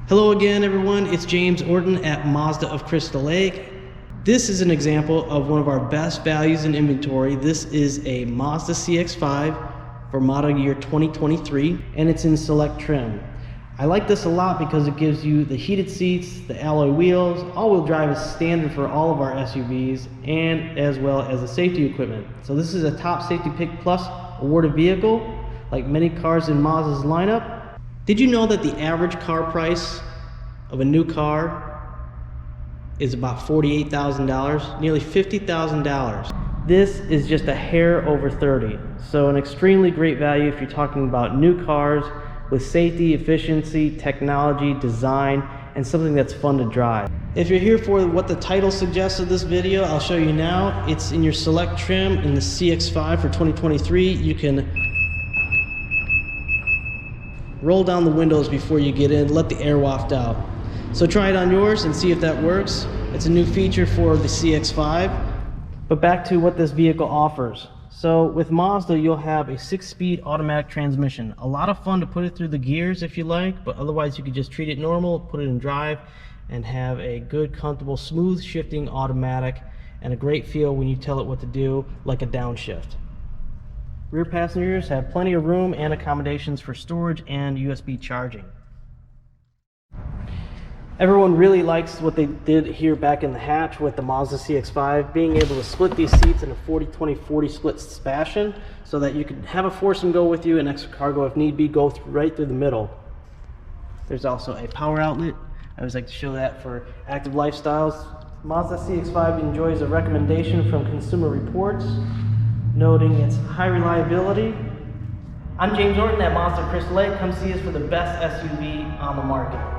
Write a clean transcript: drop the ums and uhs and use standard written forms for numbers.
Hello again, everyone. It's James Orton at Mazda of Crystal Lake. This is an example of one of our best values in inventory. This is a Mazda CX-5 for model year 2023, and it's in Select trim. I like this a lot because it gives you the heated seats, the alloy wheels. All-wheel drive is standard for all of our SUVs, and as well as the safety equipment. So this is a top Safety Pick Plus awarded vehicle, like many cars in Mazda's lineup. Did you know that the average car price of a new car is about $48,000, nearly $50,000? This is just a hair over 30. So an extremely great value if you're talking about new cars with safety, efficiency, technology, design, and something that's fun to drive. If you're here for what the title suggests of this video, I'll show you now. It's in your Select trim in the CX-5 for 2023. You can roll down the windows before you get in, let the air waft out. So try it on yours and see if that works. It's a new feature for the CX-5. But back to what this vehicle offers. So with Mazda, you'll have a 6-speed automatic transmission. A lot of fun to put it through the gears if you like, but otherwise you could just treat it normal, put it in drive, and have a good, comfortable, smooth shifting automatic, and a great feel when you tell it what to do, like a downshift. Rear passengers have plenty of room and accommodations for storage and USB charging. Everyone really likes what they did here back in the hatch with the Mazda CX-5, being able to split these seats in a 40-20-40 split fashion so that you can have a foursome go with you and extra cargo if need be, go right through the middle. There's also a power outlet. I always like to show that for active lifestyles. Mazda CX-5 enjoys a recommendation from Consumer Reports, noting its high reliability. I'm James Orton at Mazda Crystal Lake. Come see us for the best SUV on the market.